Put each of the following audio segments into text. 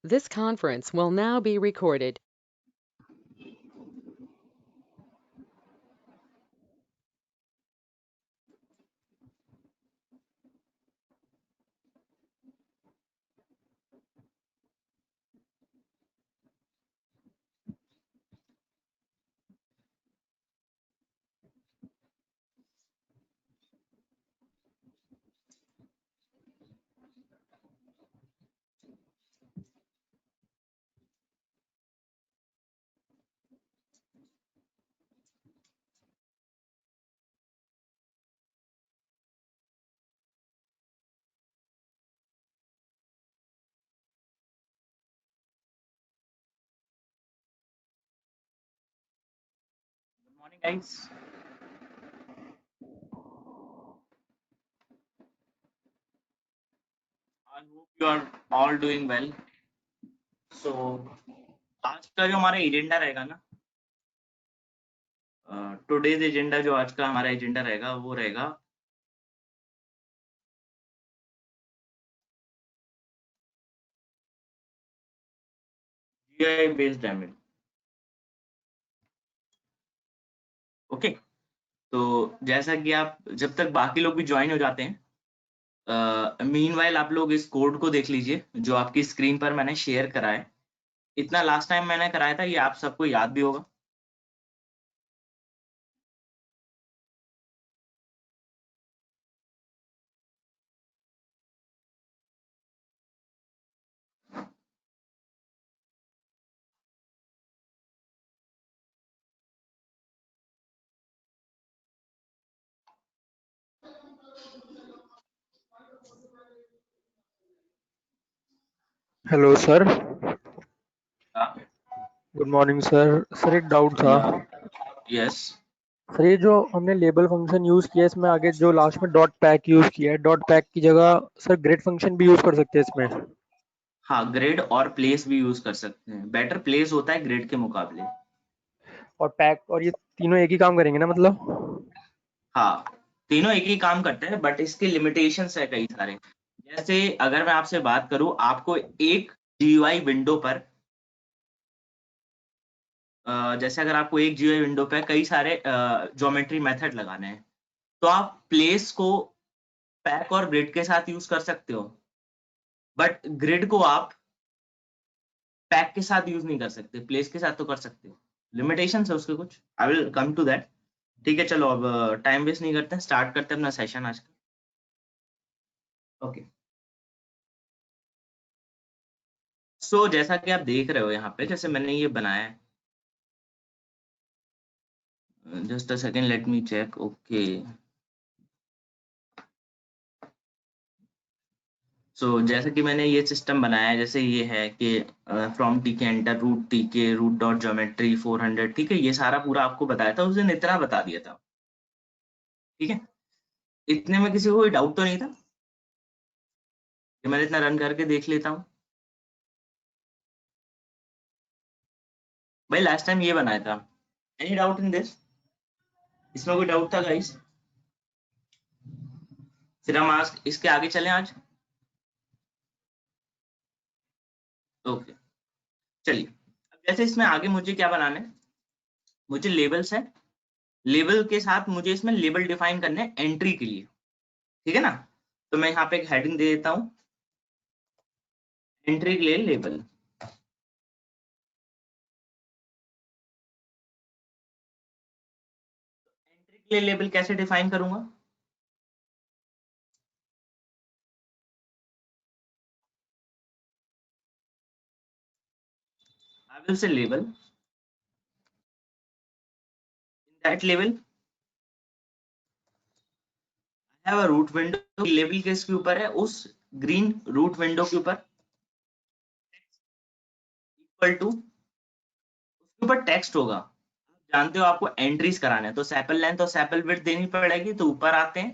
This conference will now be recorded. Morning, guys. I hope you are all doing well. So, आज का जो हमारा agenda रहेगा ना, टुडेज एजेंडा जो आज का हमारा एजेंडा रहेगा वो रहेगा जीआई बेस्ड एमएल। ओके, तो जैसा कि आप जब तक बाकी लोग भी ज्वाइन हो जाते हैं, मीनवाइल आप लोग इस कोड को देख लीजिए जो आपकी स्क्रीन पर मैंने शेयर करा है। इतना लास्ट टाइम मैंने कराया था, ये आप सबको याद भी होगा। हेलो सर, हाँ, गुड मॉर्निंग सर। सर एक डाउट था। यस। सर ये जो हमने लेबल फंक्शन यूज़ किया है इसमें आगे जो लास्ट में डॉट पैक यूज़ किया है, डॉट पैक की जगह सर ग्रेड फंक्शन भी यूज़ कर सकते हैं इसमें? हाँ, ग्रेड और प्लेस भी यूज कर सकते हैं। बेटर प्लेस होता है ग्रेड के मुकाबले। और पैक और ये तीनों एक ही काम करेंगे ना मतलब? हाँ, तीनों एक ही काम करते हैं, बट इसके लिमिटेशंस है कई सारे। जैसे अगर मैं आपसे बात करूं, आपको एक जीयूआई विंडो पर जैसे अगर आपको एक जीयूआई विंडो पे कई सारे ज्योमेट्री मेथड लगाने हैं, तो आप प्लेस को पैक और ग्रिड के साथ यूज कर सकते हो, बट ग्रिड को आप पैक के साथ यूज नहीं कर सकते, प्लेस के साथ तो कर सकते हो। लिमिटेशंस है उसके कुछ, I will come to that. ठीक है, चलो अब टाइम वेस्ट नहीं करते हैं, स्टार्ट करते हैं अपना सेशन आज का। ओके, सो जैसा कि आप देख रहे हो यहाँ पे, जैसे मैंने ये बनाया है, just a second, let me check. Okay, so जैसे कि मैंने ये सिस्टम बनाया है, जैसे ये है कि फ्रॉम टी के एंटर रूट टी के रूट डॉट ज्योमेट्री 400। ठीक है, ये सारा पूरा आपको बताया था उस दिन, इतना बता दिया था। ठीक है, इतने में किसी को कोई डाउट तो नहीं था कि मैंने इतना रन करके देख लेता हूँ? भाई लास्ट टाइम ये बनाया था। Any doubt in this? इसमें कोई डाउट था गाइस? फिर हम आज इसके आगे चलें आज। ओके, चलिए। अब जैसे इसमें आगे मुझे क्या बनाना है, मुझे लेबल्स है, लेबल के साथ मुझे इसमें लेबल डिफाइन करने हैं एंट्री के लिए। ठीक है ना? तो मैं यहाँ पे एक हेडिंग दे देता हूँ, एंट्री के लिए लेबल। एंट्री के लिए लेबल कैसे डिफाइन करूंगा? I will say label, in that label I have a root window. Label किसके ऊपर है? उस ग्रीन रूट विंडो के ऊपर, इक्वल टू उसके ऊपर टेक्स्ट होगा। आप जानते हो आपको एंट्रीज कराने हैं, तो सैपल लेंथ और सैपल विड्थ देनी पड़ेगी। तो ऊपर आते हैं,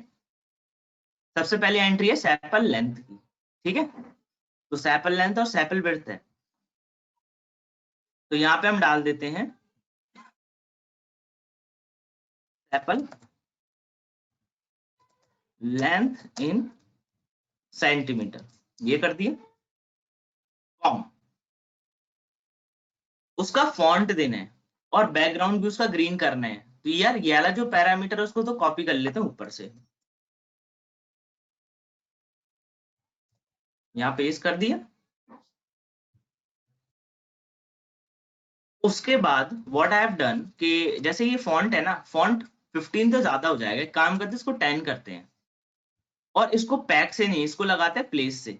सबसे पहले एंट्री है सैपल लेंथ की। ठीक है, तो सैपल लेंथ और सैपल विड्थ है, तो यहाँ पे हम डाल देते हैं सैपल लेंथ इन सेंटीमीटर। ये कर दिए कॉम। उसका फॉन्ट देना है और बैकग्राउंड भी उसका ग्रीन करना है। तो यार ये वाला जो पैरामीटर है उसको तो कॉपी कर लेते हैं ऊपर से, यहाँ पेस्ट कर दिया। उसके बाद व्हाट आई हैव डन कि जैसे ये फॉन्ट है ना, फॉन्ट 15 तो ज्यादा हो जाएगा, एक काम करते हैं इसको 10 करते हैं और इसको पैक से नहीं, इसको लगाते हैं प्लेस से।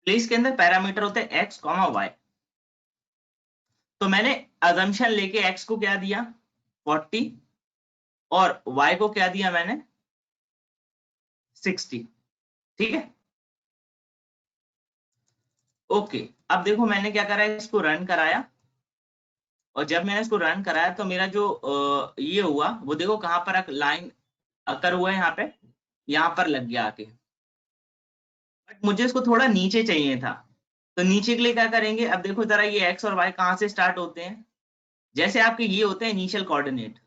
प्लेस के अंदर पैरामीटर होते हैं x, y। तो मैंने अजम्पशन लेके x को क्या दिया 40 और y को क्या दिया मैंने 60। ठीक है, ओके। अब देखो मैंने क्या करा है, इसको रन कराया और जब मैंने इसको रन कराया तो मेरा जो ये हुआ वो देखो कहां पर लाइन अकर हुआ है, यहाँ पर लग गया आके। बट मुझे इसको थोड़ा नीचे चाहिए था, तो नीचे के लिए क्या करेंगे, अब देखो जरा ये एक्स और वाई कहाँ से स्टार्ट होते हैं। जैसे आपके ये होते हैं initial coordinate,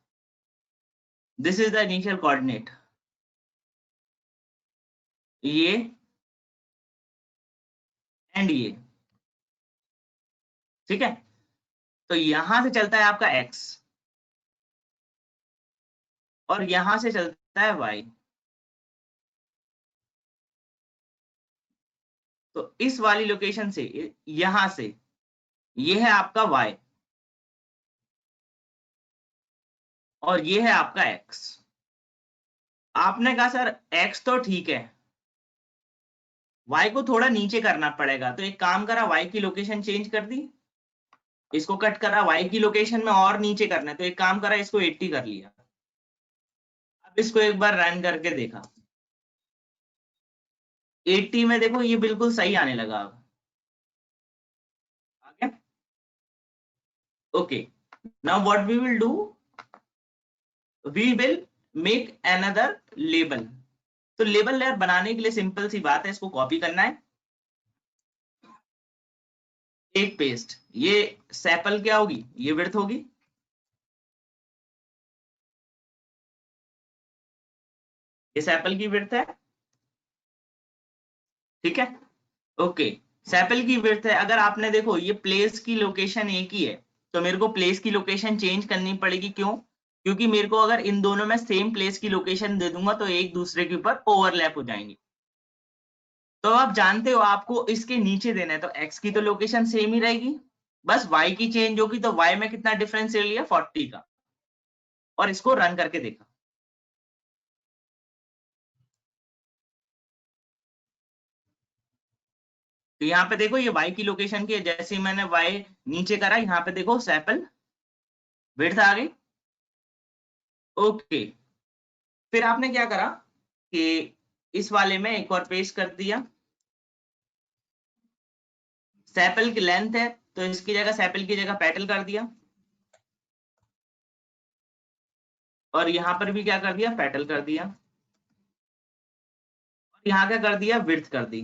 this is the initial coordinate, ये एंड ये। ठीक है, तो यहां से चलता है आपका एक्स और यहां से चलता है वाई। तो इस वाली लोकेशन से यहां से ये है आपका y और ये है आपका x। आपने कहा सर x तो ठीक है, y को थोड़ा नीचे करना पड़ेगा, तो एक काम करा y की लोकेशन चेंज कर दी, इसको कट करा, y की लोकेशन में और नीचे करना है, तो एक काम करा इसको 80 कर लिया। अब इसको एक बार रन करके देखा, 80 में देखो ये बिल्कुल सही आने लगा। अब आ गया, okay. Now what we will do, we will make another label. तो लेबल लेयर बनाने के लिए सिंपल सी बात है, इसको कॉपी करना है, एक पेस्ट। ये सैपल क्या होगी, ये विड्थ होगी, ये सैपल की विड्थ है। ठीक है, ओके। सैपल की विड्थ है, अगर आपने देखो ये प्लेस की लोकेशन एक ही है, तो मेरे को प्लेस की लोकेशन चेंज करनी पड़ेगी। क्यों, क्योंकि मेरे को अगर इन दोनों में सेम प्लेस की लोकेशन दे दूंगा तो एक दूसरे के ऊपर ओवरलैप हो जाएंगे। तो आप जानते हो आपको इसके नीचे देना है, तो x की तो लोकेशन सेम ही रहेगी, बस y की चेंज होगी। तो y में कितना डिफरेंस ले लिया 40 का, और इसको रन करके देखा। तो यहाँ पे देखो ये y की लोकेशन की, जैसे ही मैंने y नीचे करा, यहाँ पे देखो सैपल विड्थ आ गई। ओके, फिर आपने क्या करा कि इस वाले में एक और पेस्ट कर दिया, सैपल की लेंथ है तो इसकी जगह सैपल की जगह पेटल कर दिया, और यहाँ पर भी क्या कर दिया पेटल कर दिया, और यहाँ क्या कर दिया विड्थ कर दी।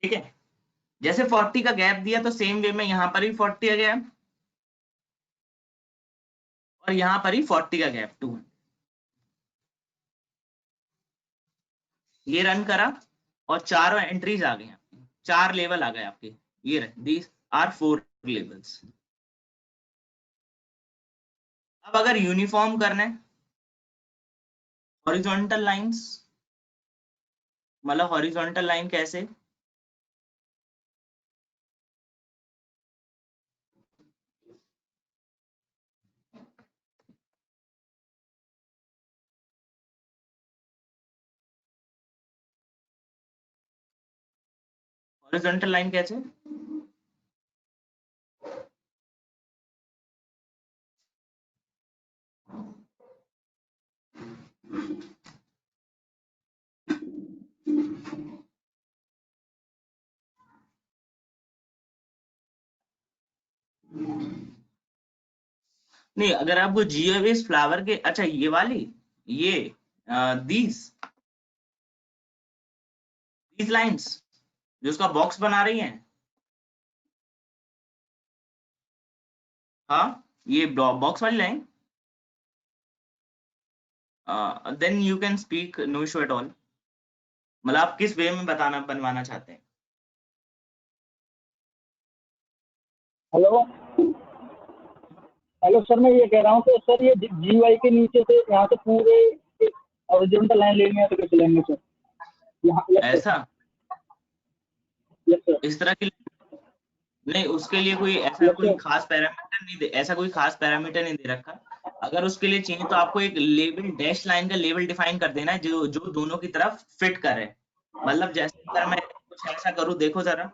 ठीक है, जैसे 40 का गैप दिया तो सेम वे में यहाँ पर भी 40 आ गया और यहाँ पर ही 40 का गैप 2। ये रन करा और चारों एंट्रीज आ गई, चार लेवल आ गए आपके। ये रहे, दीज आर 4 लेवल्स। अब अगर यूनिफॉर्म करना है, हॉरिजॉन्टल लाइंस, मतलब हॉरिजॉन्टल लाइन कैसे, हॉरिजॉन्टल लाइन कैसे, नहीं अगर आपको जियोबेस फ्लावर के, अच्छा ये वाली, ये दीज दीज लाइंस जो उसका बॉक्स बना रही हैं, हाँ ये बॉक्स वाली line, then you can speak, no issue at all. मतलब आप किस वे में बनवाना चाहते हैं? हेलो हेलो सर, मैं ये कह रहा हूँ कि सर ये GUI के नीचे से यहाँ से पूरे हॉरिजॉन्टल लाइन लेनी है तो कैसे लेंगे सर? यहाँ ऐसा यस सर। इस तरह की नहीं, उसके लिए कोई ऐसा कोई सर। खास पैरामीटर नहीं दे, ऐसा कोई खास पैरामीटर नहीं दे रखा। अगर उसके लिए चाहिए तो आपको एक लेबल, डैश लाइन का लेबल डिफाइन कर देना है जो जो दोनों की तरफ फिट करे। मतलब जैसे अगर मैं कुछ ऐसा करूँ, देखो जरा,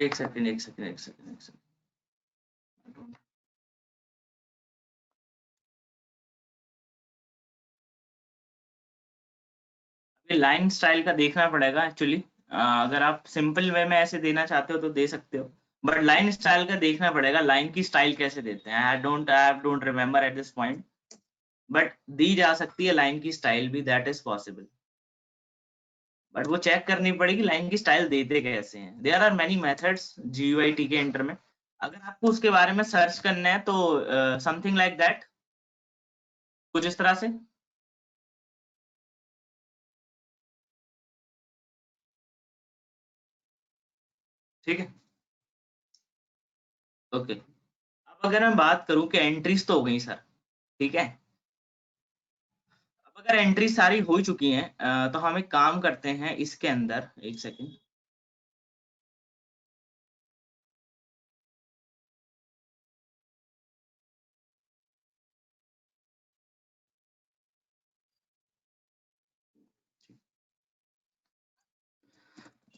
एक सेकंड एक सेकंड एक सेकंड एक सेकंड। लाइन स्टाइल का देखना पड़ेगा एक्चुअली। अगर आप सिंपल वे में ऐसे देना चाहते हो तो दे सकते हो, बट लाइन स्टाइल का देखना पड़ेगा, लाइन की स्टाइल कैसे देते हैं। I don't remember at this point, but दी जा सकती है लाइन की स्टाइल भी, दैट इज पॉसिबल। बट वो चेक करनी पड़ेगी लाइन की स्टाइल देते कैसे हैं। There are many methods GUIT के इंटर में। अगर आपको उसके बारे में सर्च करना है तो समथिंग लाइक दैट, कुछ इस तरह से। ठीक है, ओके। अब अगर मैं बात करूं कि एंट्रीज तो हो गई सर, ठीक है। अब अगर एंट्री सारी हो चुकी हैं तो हम एक काम करते हैं इसके अंदर, एक सेकंड।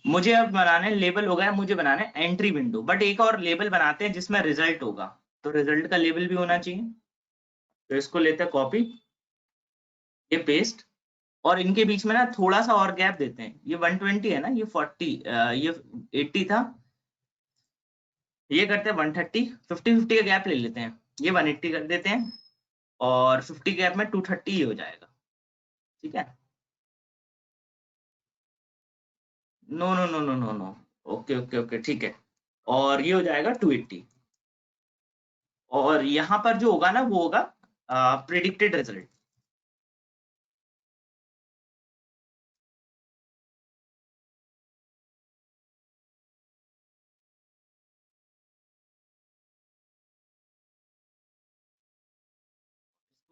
मुझे अब बनाने लेबल हो गया, मुझे बनाना है एंट्री विंडो, बट एक और लेबल बनाते हैं जिसमें रिजल्ट होगा, तो रिजल्ट का लेबल भी होना चाहिए। तो इसको लेते हैं कॉपी, ये पेस्ट, और इनके बीच में ना थोड़ा सा और गैप देते हैं। ये 120 है ना, ये 40, ये 80 था, ये करते हैं 130, 50-50 का गैप ले लेते हैं, ये 180 कर देते हैं, और 50 गैप में 230 ही हो जाएगा। ठीक है, no no no no no no, okay okay okay, ठीक है। और ये हो जाएगा 280, और यहाँ पर जो होगा ना वो होगा प्रिडिक्टेड रिजल्ट।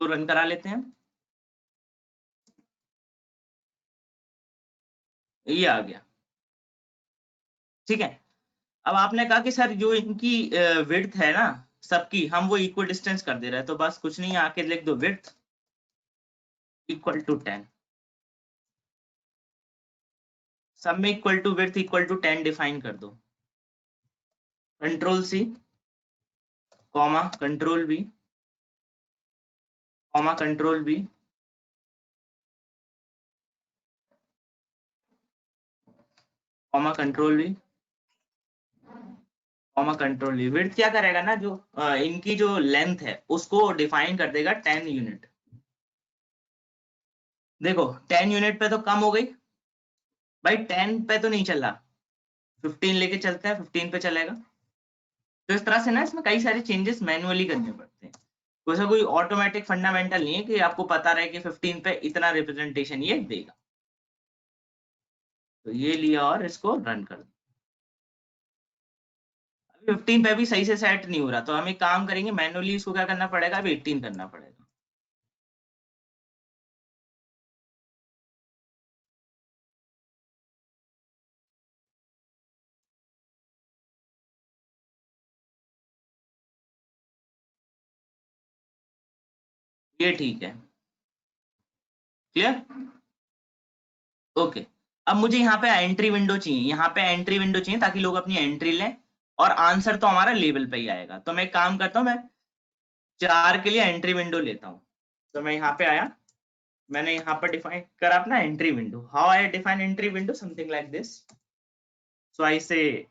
तो रन करा लेते हैं, ये आ गया। ठीक है, अब आपने कहा कि सर जो इनकी विड्थ है ना सबकी, हम वो इक्वल डिस्टेंस कर दे रहे हैं, तो बस कुछ नहीं, आके लिख दो विड्थ इक्वल टू 10, सब में equal to width equal to 10 define कर दो। Control C, comma control V, comma control V, comma control V, comma control V। Width क्या करेगा ना, जो इनकी जो लेंथ है उसको डिफाइन कर देगा 10 यूनिट। देखो 10 यूनिट पे तो कम हो गई भाई, 10 पे तो नहीं चल रहा, 15 लेके चलते हैं, 15 पे चलेगा। तो इस तरह से ना इसमें कई सारे चेंजेस मैनुअली करने पड़ते हैं, वैसा कोई ऑटोमेटिक फंडामेंटल नहीं है कि आपको पता रहे कि 15 पे इतना रिप्रेजेंटेशन ये देगा। तो ये लिया और इसको रन कर दो। अभी 15 पे भी सही से सेट नहीं हो रहा, तो हम एक काम करेंगे, मैनुअली इसको क्या करना पड़ेगा, अभी 18 करना पड़ेगा। ये ठीक है, क्लियर? ओके, अब मुझे यहाँ पे एंट्री विंडो चाहिए, यहाँ पे एंट्री विंडो चाहिए ताकि लोग अपनी एंट्री लें, और आंसर तो हमारा लेवल पे ही आएगा। तो मैं एक काम करता हूँ, मैं 4 के लिए एंट्री विंडो लेता हूँ। तो मैं यहाँ पे आया, मैंने यहाँ पर डिफाइन करा अपना entry window. How I define entry window, something like this. So I say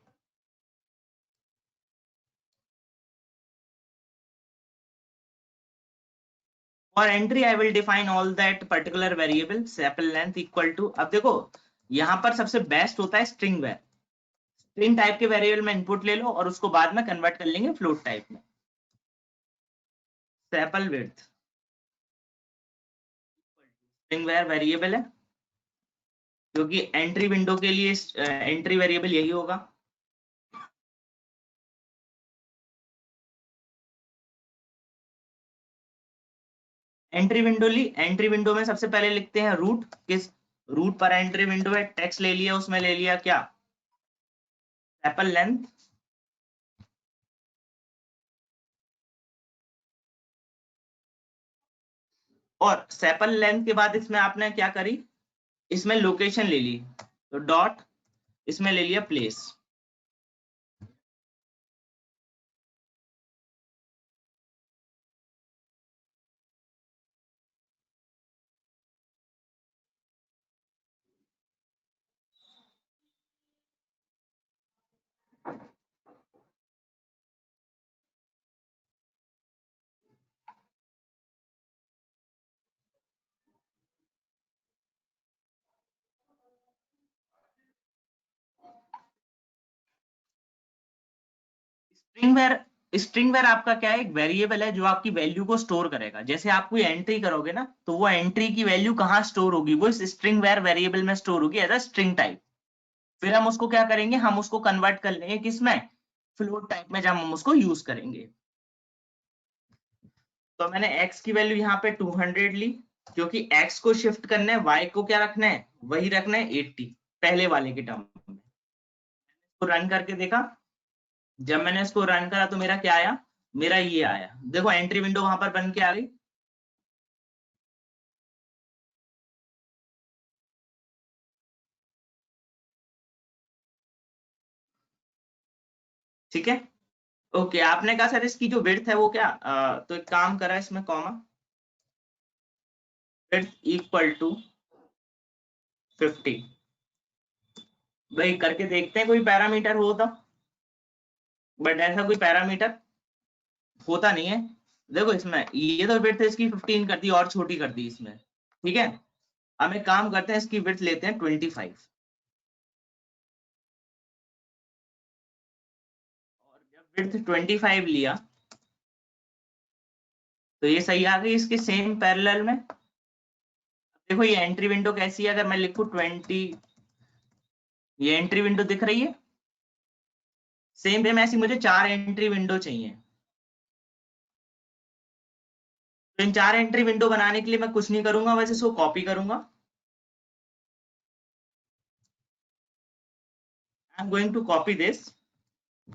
for entry I will define all that particular variable sepal length equal to, अब देखो यहाँ पर सबसे बेस्ट होता है स्ट्रिंग वेर। स्ट्रिंग टाइप के variable में input ले लो और उसको बाद में कन्वर्ट कर लेंगे फ्लोट टाइप में। sepal width string var variable है, क्योंकि एंट्री विंडो के लिए एंट्री वेरिएबल यही होगा। एंट्री विंडो ली, एंट्री विंडो में सबसे पहले लिखते हैं रूट, किस रूट पर एंट्री विंडो है, टेक्स्ट ले लिया, उसमें ले लिया क्या, sepal लेंथ, और sepal लेंथ के बाद इसमें आपने क्या करी, इसमें लोकेशन ले ली, तो डॉट इसमें ले लिया प्लेस। स्ट्रिंग वेर आपका क्या है, एक वेरिएबल है जो आपकी वैल्यू को स्टोर करेगा। जैसे आप कोई एंट्री करोगे ना, तो वो एंट्री की वैल्यू कहाँ स्टोर होगी, वो इस स्ट्रिंग वेर वेरिएबल में स्टोर होगी एज अ स्ट्रिंग टाइप। फिर हम उसको क्या करेंगे, हम उसको कन्वर्ट कर लेंगे किसमें, फ्लोट टाइप में, जब हम उसको यूज करेंगे। तो मैंने x की वैल्यू यहाँ पे 200 ली, क्योंकि x को शिफ्ट करना है, y को क्या रखना है, वही रखना है 80 पहले वाले के टर्म में। तो रन करके देखा, जब मैंने इसको रन करा तो मेरा क्या आया, मेरा ये आया, देखो एंट्री विंडो वहां पर बन के आ गई। ठीक है, ओके। आपने कहा सर इसकी जो विड्थ है वो क्या, तो एक काम करा इसमें कॉमा, विड्थ इक्वल टू 50। भाई करके देखते हैं कोई पैरामीटर हो तो, बट ऐसा कोई पैरामीटर होता नहीं है। देखो इसमें ये तो विड्थ इसकी 15 कर दी और छोटी कर दी इसमें, ठीक है। अब एक काम करते हैं, इसकी विड्थ लेते हैं 25, और जब विड्थ 25 लिया तो ये सही आ गई इसके सेम पैरेलल में। देखो ये एंट्री विंडो कैसी है, अगर मैं लिखूं 20, ये एंट्री विंडो दिख रही है, सेम वे में ऐसी मुझे 4 एंट्री विंडो चाहिए। तो इन 4 एंट्री विंडो बनाने के लिए मैं कुछ नहीं करूंगा, बस इसको कॉपी करूंगा। I am going to copy this, I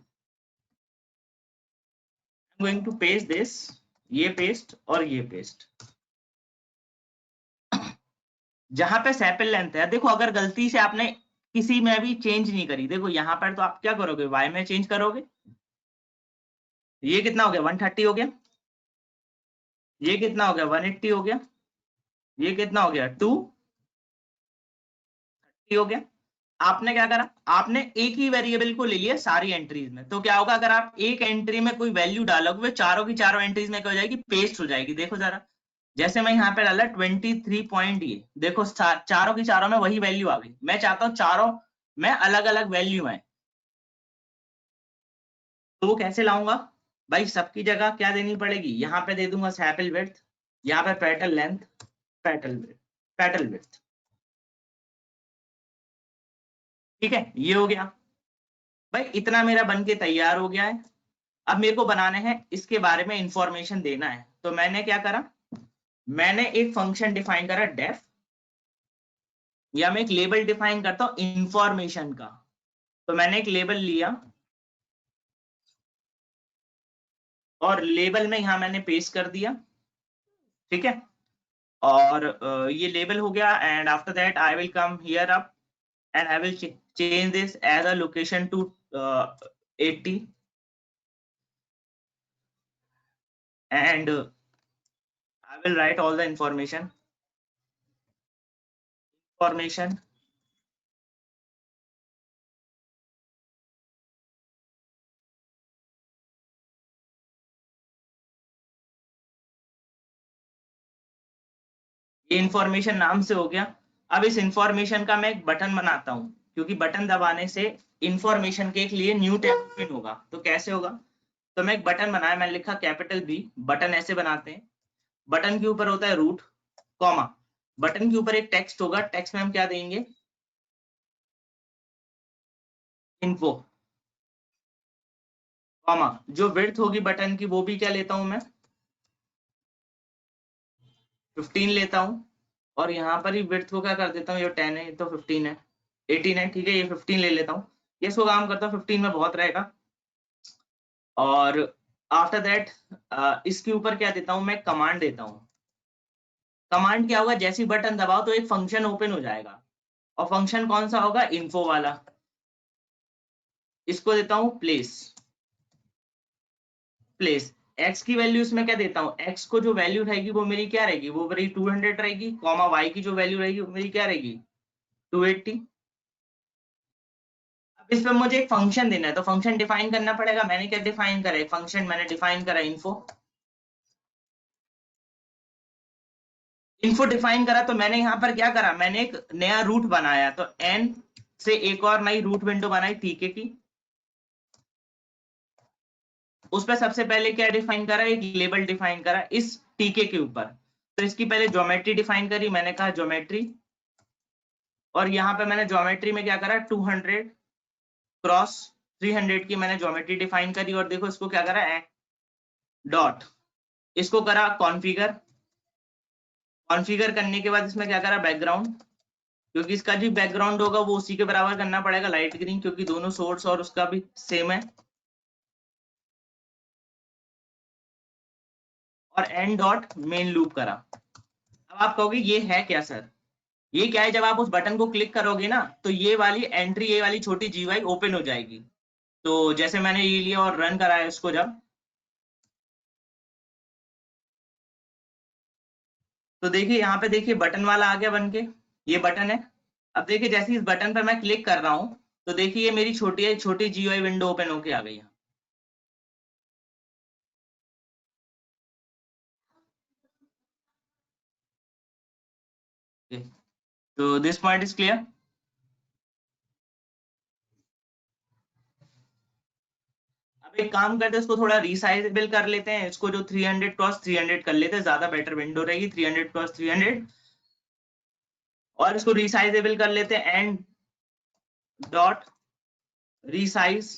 am going to paste this, ये पेस्ट और ये पेस्ट। जहां पे सेपल लेंथ है, देखो अगर गलती से आपने किसी में भी चेंज नहीं करी, देखो यहाँ पर तो आप क्या करोगे, वाई में चेंज करोगे, ये कितना हो गया 130 हो गया, ये कितना हो गया 180 हो गया, ये कितना हो गया 230 हो गया। आपने क्या करा, आपने एक ही वेरिएबल को ले लिया सारी एंट्रीज में, तो क्या होगा, अगर आप एक एंट्री में कोई वैल्यू डालोगे, चारों की चारों एंट्रीज में क्या हो जाएगी, पेस्ट हो जाएगी। देखो जरा, जैसे मैं यहाँ पे डाला 23 पॉइंट, ये देखो चारों की चारों में वही वैल्यू आ गई। मैं चाहता हूँ चारों में अलग अलग वैल्यू है, तो वो कैसे लाऊंगा भाई, सबकी जगह क्या देनी पड़ेगी, यहाँ पे दे दूंगा सैपल विड्थ, यहाँ पे पेटल लेंथ, पेटल विड्थ, ठीक है। ये हो गया भाई, इतना मेरा बन के तैयार हो गया है। अब मेरे को बनाने हैं, इसके बारे में इंफॉर्मेशन देना है, तो मैंने क्या करा, मैंने एक फंक्शन डिफाइन करा डेफ, या मैं एक लेबल डिफाइन करता हूं इंफॉर्मेशन का। तो मैंने एक लेबल लिया और लेबल में यहां मैंने पेस्ट कर दिया ठीक है, और ये लेबल हो गया। And after that I will come here up and I will change this as a location to 80 and I will write all the information ये इंफॉर्मेशन नाम से हो गया। अब इस इंफॉर्मेशन का मैं एक बटन बनाता हूँ, क्योंकि बटन दबाने से इंफॉर्मेशन के लिए न्यू टैब ओपन होगा। तो कैसे होगा, तो मैं एक बटन बनाया, मैंने लिखा कैपिटल बी, बटन ऐसे बनाते हैं। बटन के ऊपर होता है रूट, कॉमा, बटन के ऊपर एक टेक्स्ट होगा, टेक्स्ट में हम क्या देंगे, इन्फो, कॉमा, जो विड्थ होगी बटन की वो भी क्या लेता हूं मैं, 15 लेता हूं, और यहाँ पर ही विड्थ को क्या कर देता हूँ, ये 10 है, ये तो 15 है, 18 है, ठीक है, ये 15 ले लेता हूँ। ये इसको काम करता हूँ, 15 में बहुत रहेगा। और आफ्टर दैट इसके ऊपर क्या देता हूँ, मैं कमांड देता हूँ। कमांड क्या होगा, जैसी बटन दबाओ तो एक फंक्शन ओपन हो जाएगा, और फंक्शन कौन सा होगा, इन्फो वाला। इसको देता हूँ प्लेस, एक्स की वैल्यू इसमें क्या देता हूँ, एक्स को जो वैल्यू रहेगी वो मेरी क्या रहेगी, वो मेरी 200 रहेगी, कॉमा वाई की जो वैल्यू रहेगी वो मेरी क्या रहेगी, 280। अब इस पे मुझे एक फंक्शन देना है, तो फंक्शन डिफाइन करना पड़ेगा। मैंने क्या डिफाइन करा, एक फंक्शन मैंने डिफाइन करा, इन्फो डिफाइन करा। तो मैंने यहाँ पर क्या करा, मैंने एक नया रूट बनाया, तो एन से एक और नई रूट विंडो बनाई टीके की। उस पर सबसे पहले क्या डिफाइन करा, एक लेबल डिफाइन करा इस टीके के ऊपर। तो इसकी पहले ज्योमेट्री डिफाइन करी, मैंने कहा ज्योमेट्री, और यहाँ पे मैंने ज्योमेट्री में क्या करा, 200 क्रॉस 300 की मैंने ज्योमेट्री डिफाइन करी। और देखो इसको क्या करा, डॉट, इसको करा कॉन्फ़िगर, कॉन्फ़िगर करने के बाद इसमें क्या करा, बैकग्राउंड, क्योंकि इसका जो बैकग्राउंड होगा वो उसी के बराबर करना पड़ेगा, लाइट ग्रीन, क्योंकि दोनों सोर्स और उसका भी सेम है। और एंड डॉट मेन लूप करा। अब आप कहोगे ये है क्या सर, ये क्या है, जब आप उस बटन को क्लिक करोगे ना तो ये वाली एंट्री, ये वाली छोटी जीवाई ओपन हो जाएगी। तो जैसे मैंने ये लिया और रन कराया इसको, जब तो देखिए यहाँ पे देखिए बटन वाला आ गया बन के, ये बटन है। अब देखिए जैसे इस बटन पर मैं क्लिक कर रहा हूं तो देखिए ये मेरी छोटी छोटी जीयूआई विंडो ओपन होके आ गई है। तो दिस पॉइंट इज क्लियर। अब एक काम करते हैं, इसको थोड़ा रिसाइजेबल कर लेते हैं, इसको जो 300 क्रॉस 300 कर लेते हैं, ज्यादा बेटर विंडो रहेगी 300 क्रॉस 300। और इसको रिसाइजेबल कर लेते हैं, एंड डॉट रिसाइज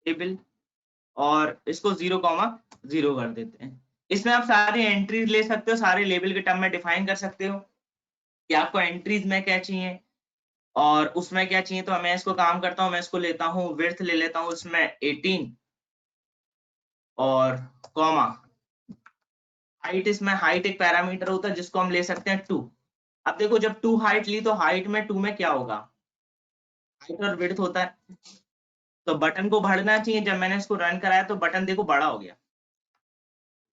टेबल, और इसको 0,0 कर देते हैं। इसमें आप सारी एंट्रीज ले सकते हो, सारे लेबल के टर्म में डिफाइन कर सकते हो कि आपको एंट्रीज में क्या चाहिए और उसमें क्या चाहिए। तो मैं इसको काम करता हूँ, मैं इसको लेता हूँ, विड्थ ले लेता हूँ इसमें 18, और कॉमा हाइट, इसमें हाइट एक पैरामीटर होता है जिसको हम ले सकते हैं 2। अब देखो जब 2 हाइट ली तो हाइट में 2 में क्या होगा, हाइट और विड्थ होता है। तो बटन को बढ़ना चाहिए, जब मैंने इसको रन कराया तो बटन देखो बड़ा हो गया,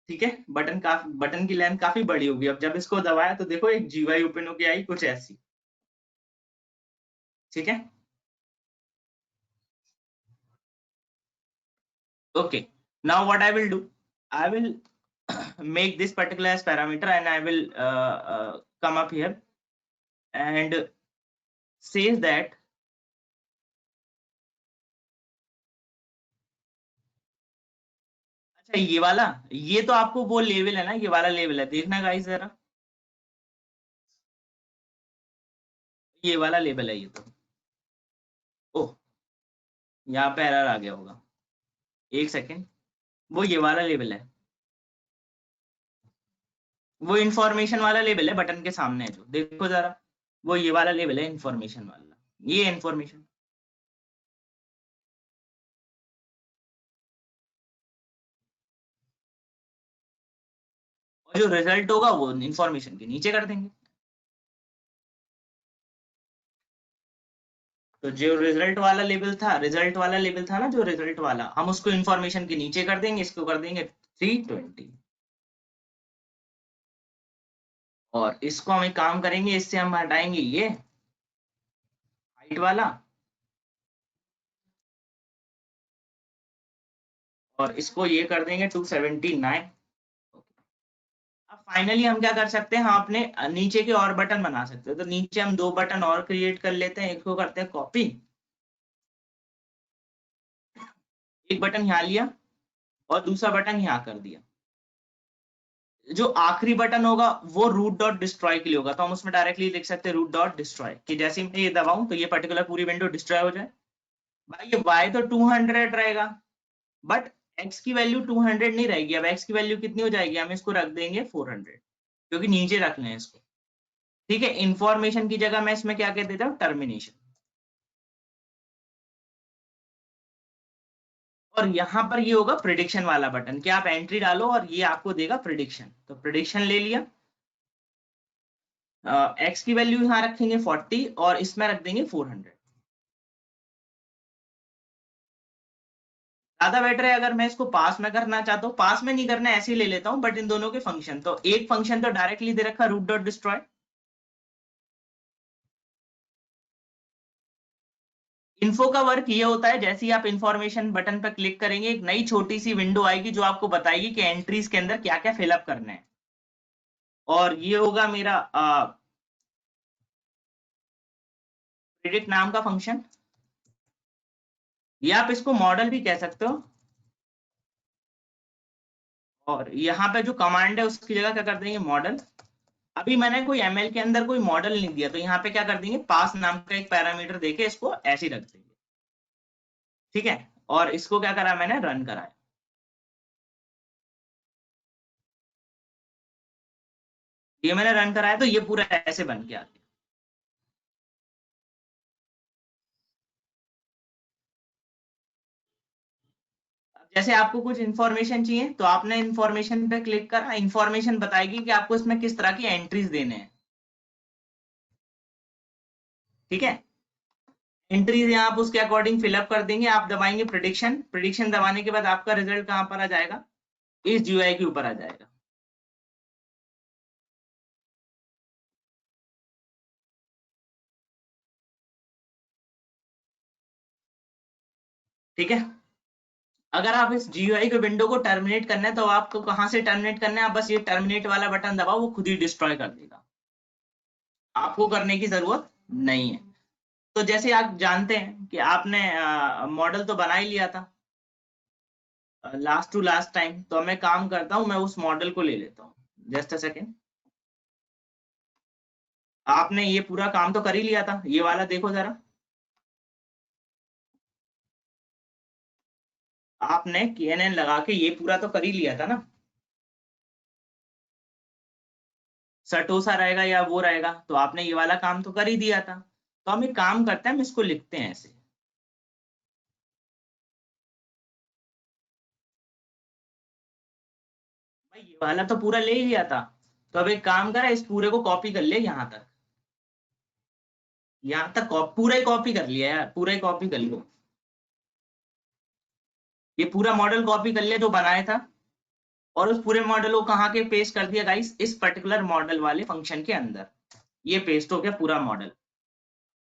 ठीक है, बटन की लेंथ काफी बड़ी होगी। अब जब इसको दबाया तो देखो एक जीवाई ओपन होके आई कुछ ऐसी, ठीक है। Okay, now what I will do, I will make this particular as parameter, and I will come up here and says that अच्छा ये वाला, ये तो आपको वो लेवल है ना, ये वाला लेवल है, देखना गाइस जरा, ये वाला लेवल है ये तो। ओह, यहाँ पे एरर आ गया होगा, एक सेकेंड, वो ये वाला लेवल है, वो इंफॉर्मेशन वाला लेवल है बटन के सामने है जो, देखो जरा, वो ये वाला लेवल है इंफॉर्मेशन वाला, ये इंफॉर्मेशन। जो रिजल्ट होगा वो इंफॉर्मेशन के नीचे कर देंगे। तो जो रिजल्ट वाला लेबल था ना, जो रिजल्ट वाला, हम उसको इंफॉर्मेशन के नीचे कर देंगे, इसको कर देंगे 320। और इसको हम एक काम करेंगे, इससे हम हटाएंगे ये हाइट वाला, और इसको ये कर देंगे 279। अब फाइनली हम क्या कर सकते हैं, हम अपने नीचे के और बटन बना सकते हैं। तो नीचे हम 2 बटन और क्रिएट कर लेते हैं। एक को करते हैं कॉपी, एक बटन यहाँ लिया और दूसरा बटन यहाँ कर दिया। जो आखिरी बटन होगा वो रूट डॉट डिस्ट्रॉय के लिए होगा, तो हम उसमें डायरेक्टली लिख सकते हैं रूट डॉट डिस्ट्रॉय, कि जैसे मैं ये दबाऊं तो ये पर्टिकुलर पूरी विंडो डिस्ट्रॉय हो जाए। भाई ये y तो 200 रहेगा, बट x की वैल्यू 200 नहीं रहेगी। अब x की वैल्यू कितनी हो जाएगी, हम इसको रख देंगे 400, क्योंकि नीचे रखना है इसको। ठीक है, इंफॉर्मेशन की जगह मैं इसमें क्या कह देता हूँ, टर्मिनेशन। और यहाँ पर ये होगा प्रिडिक्शन वाला बटन, कि आप एंट्री डालो और ये आपको देगा प्रिडिक्शन। तो प्रिडिक्शन ले लिया, x की वैल्यू यहाँ रखेंगे 40 और इसमें रख देंगे 400। ज्यादा बेटर है अगर मैं इसको पास में करना चाहता हूँ, पास में नहीं करना, ऐसे ही ले लेता हूँ, बट इन दोनों के फंक्शन। तो एक फंक्शन तो डायरेक्टली दे रखा रूट डॉट डिस्ट्रॉय। इन्फो का वर्क ये होता है, जैसे ही आप इंफॉर्मेशन बटन पर क्लिक करेंगे, एक नई छोटी सी विंडो आएगी जो आपको बताएगी कि एंट्रीज के अंदर क्या क्या फिलअप करना है। और ये होगा मेरा प्रिडिक्ट नाम का फंक्शन, या आप इसको मॉडल भी कह सकते हो। और यहाँ पे जो कमांड है उसकी जगह क्या कर देंगे, मॉडल। अभी मैंने कोई एमएल के अंदर कोई मॉडल नहीं दिया, तो यहाँ पे क्या कर देंगे, पास नाम का एक पैरामीटर देके इसको ऐसे ही रख देंगे। ठीक है, और इसको क्या करा मैंने, रन कराया। ये मैंने रन कराया तो ये पूरा ऐसे बन के आ गया। जैसे आपको कुछ इन्फॉर्मेशन चाहिए तो आपने इन्फॉर्मेशन पे क्लिक करा, इन्फॉर्मेशन बताएगी कि आपको इसमें किस तरह की एंट्रीज देने हैं। ठीक है, एंट्रीज यहाँ आप उसके अकॉर्डिंग फिलअप कर देंगे। आप दबाएंगे प्रिडिक्शन, प्रिडिक्शन दबाने के बाद आपका रिजल्ट कहाँ पर आ जाएगा, इस जीयूआई के ऊपर आ जाएगा। ठीक है, अगर आप इस जीयूआई के विंडो को टर्मिनेट करना है तो आपको कहाँ से टर्मिनेट करना है, आप बस ये टर्मिनेट वाला बटन दबाओ, वो खुद ही डिस्ट्रॉय कर देगा, आपको करने की जरूरत नहीं है। तो जैसे आप जानते हैं कि आपने मॉडल तो बना ही लिया था लास्ट टू लास्ट टाइम, तो मैं काम करता हूं, मैं उस मॉडल को ले लेता हूँ। जस्ट अ सेकेंड, आपने ये पूरा काम तो कर ही लिया था, ये वाला देखो जरा, आपने KNN लगा के ये पूरा तो कर ही लिया था ना। सटोसा रहेगा या वो रहेगा, तो आपने ये वाला काम तो कर ही दिया था। तो हम एक काम करते हैं, हम इसको लिखते हैं ऐसे, भाई ये वाला तो पूरा ले ही लिया था। तो अब एक काम करा, इस पूरे को कॉपी कर ले यहाँ तक, यहाँ तक पूरा ही कॉपी कर लिया यार, पूरा ही कॉपी कर लो। ये पूरा मॉडल कॉपी कर लिया जो बनाया था, और उस पूरे मॉडल को कहाँ के पेस्ट कर दिया गाइस, इस पर्टिकुलर मॉडल वाले फंक्शन के अंदर। ये पेस्ट हो गया पूरा मॉडल,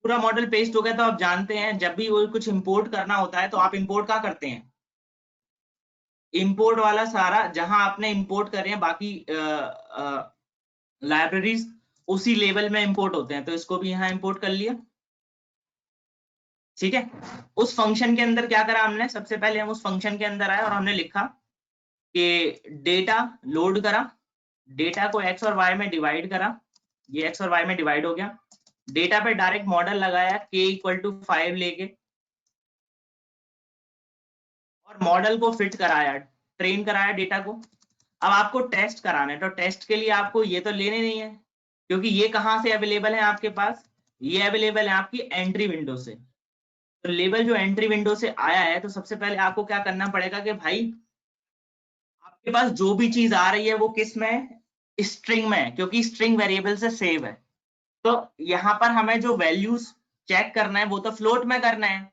पूरा मॉडल पेस्ट हो गया। तो आप जानते हैं जब भी वो कुछ इंपोर्ट करना होता है तो आप इंपोर्ट कहाँ करते हैं, इंपोर्ट वाला सारा जहां आपने इंपोर्ट करे हैं बाकी लाइब्रेरीज, उसी लेवल में इंपोर्ट होते हैं। तो इसको भी यहाँ इंपोर्ट कर लिया। ठीक है, उस फंक्शन के अंदर क्या करा हमने, सबसे पहले हम उस फंक्शन के अंदर आए और हमने लिखा कि डेटा लोड करा, डेटा को x और y में डिवाइड करा, ये x और y में डिवाइड हो गया। डेटा पे डायरेक्ट मॉडल लगाया k = 5 लेके, और मॉडल को फिट कराया, ट्रेन कराया डेटा को। अब आपको टेस्ट कराना है, तो टेस्ट के लिए आपको ये तो लेने नहीं है, क्योंकि ये कहाँ से अवेलेबल है आपके पास, ये अवेलेबल है आपकी एंट्री विंडो से। तो लेबल जो एंट्री विंडो से आया है, तो सबसे पहले आपको क्या करना पड़ेगा कि भाई आपके पास जो भी चीज आ रही है वो किस में है, स्ट्रिंग में है, क्योंकि स्ट्रिंग वेरिएबल से सेव है। तो यहाँ पर हमें जो वैल्यूज चेक करना है वो तो फ्लोट में करना है,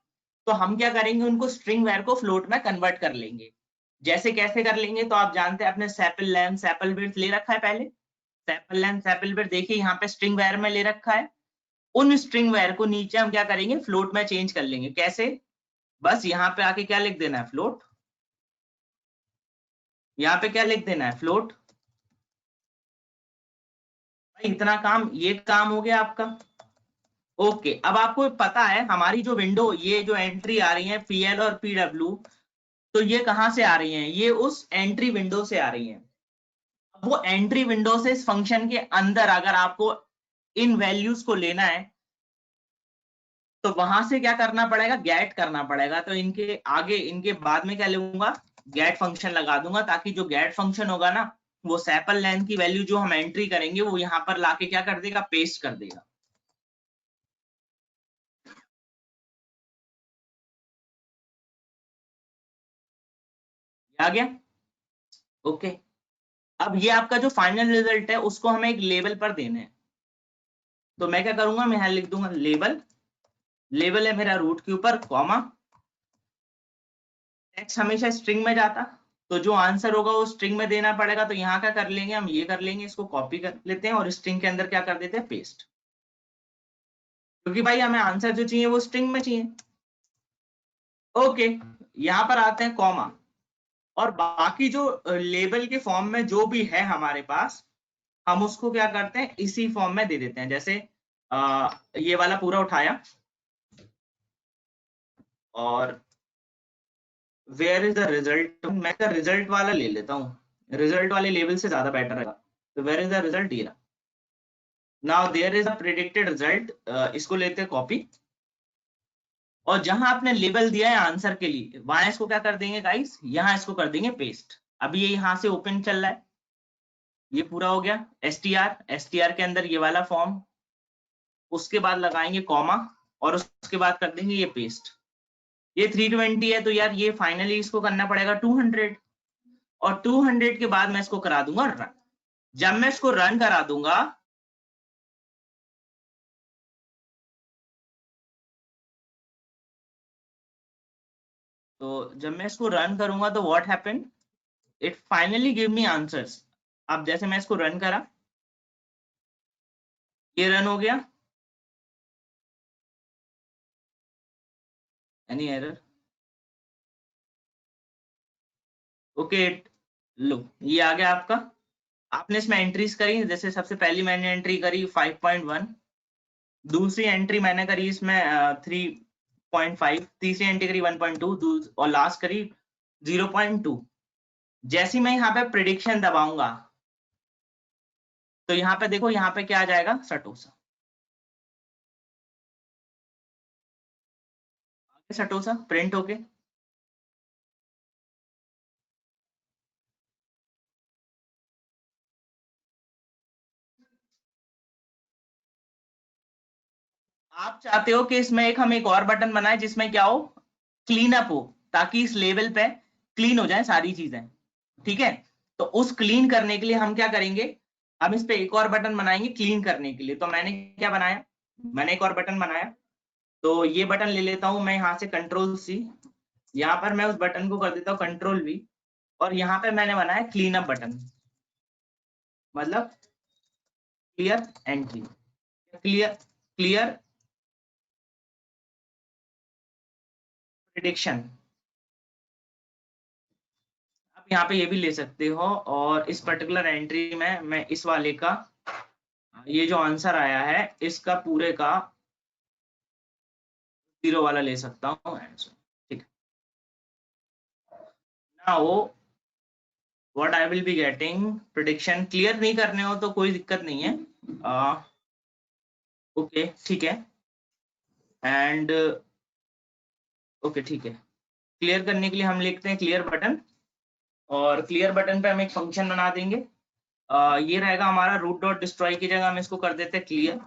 तो हम क्या करेंगे, उनको स्ट्रिंग वैर को फ्लोट में कन्वर्ट कर लेंगे। जैसे कैसे कर लेंगे, तो आप जानते हैं अपने सेपल लेंथ सेपल विड्थ ले रखा है पहले, सेपल लेंथ सेपल विड्थ देखिए यहाँ पे स्ट्रिंग वैर में ले रखा है। उन स्ट्रिंग वैर को नीचे हम क्या करेंगे, फ्लोट में चेंज कर लेंगे। कैसे, बस यहाँ पे आके क्या लिख देना है, फ्लोट। यहाँ पे क्या लिख देना है, फ्लोट। इतना काम, ये काम हो गया आपका। ओके, अब आपको पता है हमारी जो विंडो, ये जो एंट्री आ रही है पीएल और पीडब्ल्यू, तो ये कहां से आ रही हैं, ये उस एंट्री विंडो से आ रही हैं। अब वो एंट्री विंडो से इस फंक्शन के अंदर अगर आपको इन वैल्यूज को लेना है तो वहां से क्या करना पड़ेगा, गेट करना पड़ेगा। तो इनके आगे, इनके बाद में क्या लूंगा, गेट फंक्शन लगा दूंगा, ताकि जो गेट फंक्शन होगा ना, वो सैपल लेंथ की वैल्यू जो हम एंट्री करेंगे वो यहाँ पर लाके क्या कर देगा, पेस्ट कर देगा। आ गया, ओके। अब ये आपका जो फाइनल रिजल्ट है उसको हमें एक लेबल पर देना है, तो मैं क्या करूंगा, मैं यहां लिख दूंगा लेबल। लेबल है मेरा रूट के ऊपर कॉमा, टेक्स्ट हमेशा स्ट्रिंग में जाता, तो जो आंसर होगा वो स्ट्रिंग में देना पड़ेगा। तो यहाँ क्या कर लेंगे, हम ये कर लेंगे, इसको कॉपी कर लेते हैं और स्ट्रिंग के अंदर क्या कर देते हैं, पेस्ट, क्योंकि भाई हमें आंसर जो चाहिए वो स्ट्रिंग में चाहिए। ओके, यहाँ पर आते हैं कॉमा, और बाकी जो लेबल के फॉर्म में जो भी है हमारे पास, हम उसको क्या करते हैं, इसी फॉर्म में दे देते हैं। जैसे ये वाला पूरा उठाया और वेयर इज द रिजल्ट, मैं का रिजल्ट वाला ले लेता हूँ, रिजल्ट वाले लेवल से ज्यादा बेटर रहेगा। तो वेयर इज द रिजल्ट, ये now there is a predicted result, इसको लेते हैं कॉपी, और जहां आपने लेबल दिया है आंसर के लिए वहां इसको क्या कर देंगे गाइस, यहाँ इसको कर देंगे पेस्ट। अभी ये यहाँ से ओपन चल रहा है, ये पूरा हो गया। एसटीआर के अंदर ये वाला फॉर्म, उसके बाद लगाएंगे कॉमा और उसके बाद कर देंगे ये पेस्ट। ये 320 है, तो यार ये फाइनली इसको करना पड़ेगा 200, और 200 के बाद मैं इसको करा दूंगा रन। जब मैं इसको रन करा दूंगा, तो जब मैं इसको रन करूंगा तो what happened, it finally give me answers. अब जैसे मैं इसको रन करा, ये रन हो गया, एनी एरर, ओके। लो, ये आ गया आपका। आपने इसमें एंट्रीज करी, जैसे सबसे पहली मैंने एंट्री करी 5.1, दूसरी एंट्री मैंने करी इसमें 3.5, तीसरी एंट्री करी 1.2 और लास्ट करी 0.2। जैसे मैं यहाँ पे प्रिडिक्शन दबाऊंगा तो यहाँ पे देखो, यहाँ पे क्या आ जाएगा, सटोसा। सटोसा प्रिंट होके, आप चाहते हो कि इसमें हम एक और बटन बनाए जिसमें क्या हो, क्लीन अप हो, ताकि इस लेवल पे क्लीन हो जाए सारी चीजें, ठीक है। तो उस क्लीन करने के लिए हम क्या करेंगे, हम इस पे एक और बटन बनाएंगे क्लीन करने के लिए। तो मैंने क्या बनाया, मैंने एक और बटन बनाया, तो ये बटन ले लेता हूं मैं यहाँ से, कंट्रोल सी, यहाँ पर मैं उस बटन को कर देता हूँ कंट्रोल वी, और यहाँ पे मैंने बनाया क्लीन अप बटन, मतलब clear entry, clear clear prediction. आप यहाँ पे ये भी ले सकते हो, और इस पर्टिकुलर एंट्री में मैं इस वाले का, ये जो आंसर आया है इसका पूरे का 0 वाला ले सकता हूँ आंसर, ठीक है। Now what I will be getting, prediction clear नहीं करने हो तो कोई दिक्कत नहीं है, ओके ठीक है, एंड ओके ठीक है। क्लियर करने के लिए हम लिखते हैं क्लियर बटन, और क्लियर बटन पे हम एक फंक्शन बना देंगे, ये रहेगा हमारा रूट डॉट डिस्ट्रॉय की जगह हम इसको कर देते हैं क्लियर,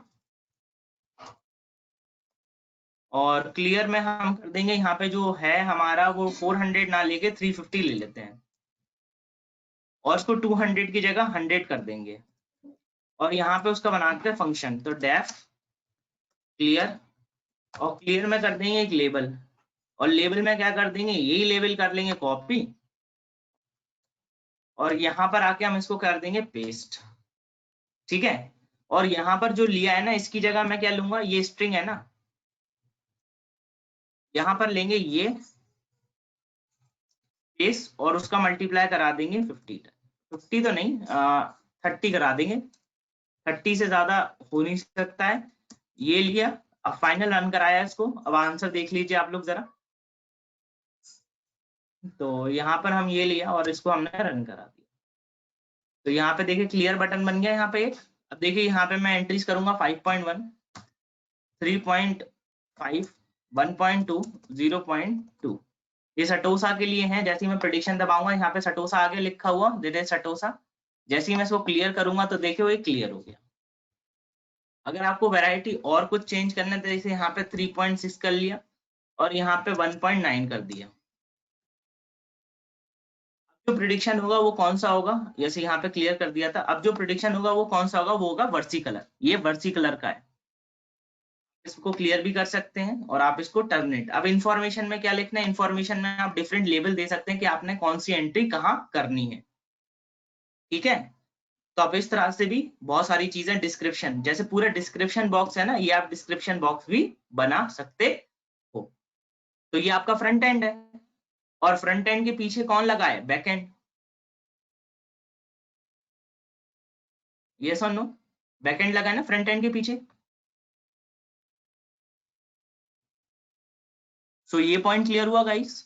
और क्लियर में हम कर देंगे यहाँ पे जो है हमारा वो 400 ना लेके 350 ले लेते हैं। और उसको 200 की जगह 100 कर देंगे और यहाँ पे उसका बनाते हैं फंक्शन। तो डेफ क्लियर, और क्लियर में कर देंगे एक लेबल, और लेबल में क्या कर देंगे, यही लेबल कर लेंगे कॉपी, और यहाँ पर आके हम इसको कर देंगे पेस्ट। ठीक है, और यहाँ पर जो लिया है ना, इसकी जगह मैं क्या लूंगा, ये स्ट्रिंग है ना, यहाँ पर लेंगे ये पेस्ट और उसका मल्टीप्लाई करा देंगे 50 तो नहीं 30 करा देंगे, 30 से ज्यादा हो नहीं सकता है। ये लिया, अब फाइनल रन कराया इसको। अब आंसर देख लीजिए आप लोग जरा। तो यहाँ पर हम ये लिया और इसको हमने रन करा दिया। तो यहाँ पे देखिए क्लियर बटन बन गया यहाँ पे एक। अब देखिए यहाँ पे मैं एंट्रीज करूंगा 5.1, 3.5, 1.2, 0.2। ये सटोसा के लिए हैं। जैसे ही मैं प्रेडिक्शन दबाऊंगा यहाँ पे सटोसा आगे लिखा हुआ, दे सटोसा। जैसे ही मैं इसको क्लियर करूंगा तो देखिए वो ये क्लियर हो गया। अगर आपको वैरायटी और कुछ चेंज करना है तो जैसे यहाँ पे 3.6 कर लिया और यहाँ पे 1.9 कर दिया। जो प्रिडिक्शन होगा वो कौन सा होगा, जैसे यहाँ पे क्लियर कर दिया था। अब जो प्रिडिक्शन होगा वो कौन सा होगा, वो होगा वर्सी कलर। ये वर्सी कलर का है, इसको क्लियर भी कर सकते हैं और आप इसको टर्मिनेट। अब इन्फॉर्मेशन में क्या लिखना है, इन्फॉर्मेशन में आप डिफरेंट लेबल दे सकते हैं कि आपने कौन सी एंट्री कहाँ करनी है। ठीक है, तो आप इस तरह से भी बहुत सारी चीजें, डिस्क्रिप्शन जैसे पूरा डिस्क्रिप्शन बॉक्स है ना, ये आप डिस्क्रिप्शन बॉक्स भी बना सकते हो। तो ये आपका फ्रंट एंड है, और फ्रंट एंड के पीछे कौन लगा है, बैक एंड। यस और नो, बैक एंड लगा है ना फ्रंट एंड के पीछे। सो ये पॉइंट क्लियर हुआ गाइस।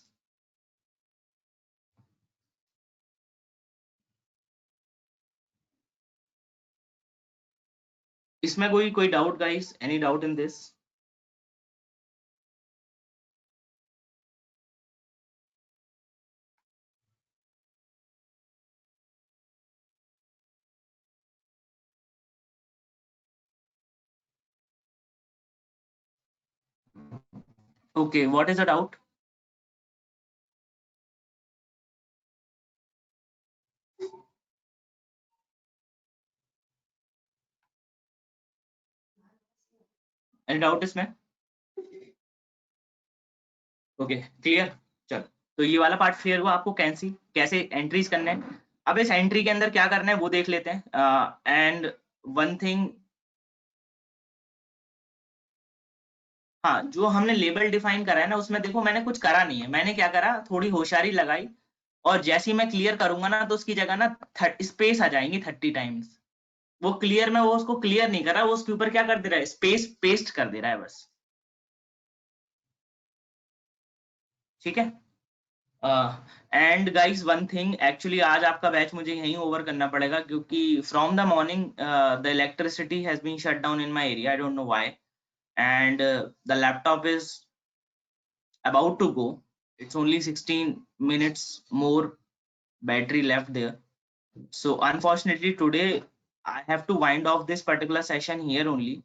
इसमें कोई doubt guys, any doubt in this? Okay, what is the doubt? Any doubt इसमें? Okay clear. चलो, तो ये वाला पार्ट क्लियर हुआ आपको, कैसे एंट्रीज करने हैं। अब इस एंट्री के अंदर क्या करना है वो देख लेते हैं। एंड वन थिंग, हाँ, जो हमने लेबल डिफाइन करा है ना, उसमें देखो मैंने कुछ करा नहीं है। मैंने क्या करा, थोड़ी होशियारी लगाई, और जैसे ही मैं क्लियर करूंगा ना तो उसकी जगह ना स्पेस आ जाएंगी 30 टाइम्स। वो क्लियर में वो उसको क्लियर नहीं कर रहा, वो उसके ऊपर क्या कर दे रहा है, स्पेस पेस्ट कर दे रहा है बस। ठीक है। And guys one thing, actually आज आपका बैच मुझे यहीं ओवर करना पड़ेगा, क्योंकि from the morning the electricity has been shut down in my area, I don't know why, and the laptop is about to go. It's only 16 minutes more battery left there. So unfortunately today I have to wind off this particular session here only.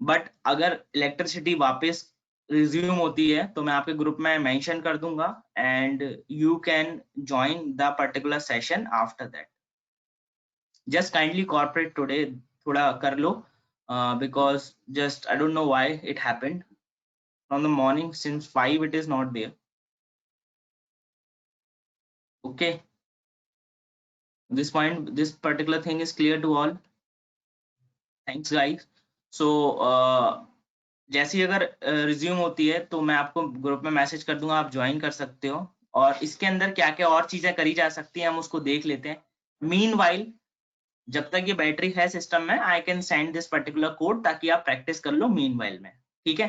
But अगर electricity वापस resume होती है तो मैं आपके group में mention कर दूंगा, and you can join the particular session after that. Just kindly cooperate today, थोड़ा कर लो, because just I don't know why it happened. From the morning since 5 it is not there. Okay, this point, this particular thing is clear to all. Thanks guys. So जैसी अगर resume होती है तो मैं आपको group में message कर दूंगा, आप ज्वाइन कर सकते हो। और इसके अंदर क्या क्या और चीजें करी जा सकती हैं हम उसको देख लेते हैं। मीनवाइल जब तक ये बैटरी है सिस्टम में, I can send this particular code ताकि आप प्रैक्टिस कर लो मीनवाइल में। ठीक है।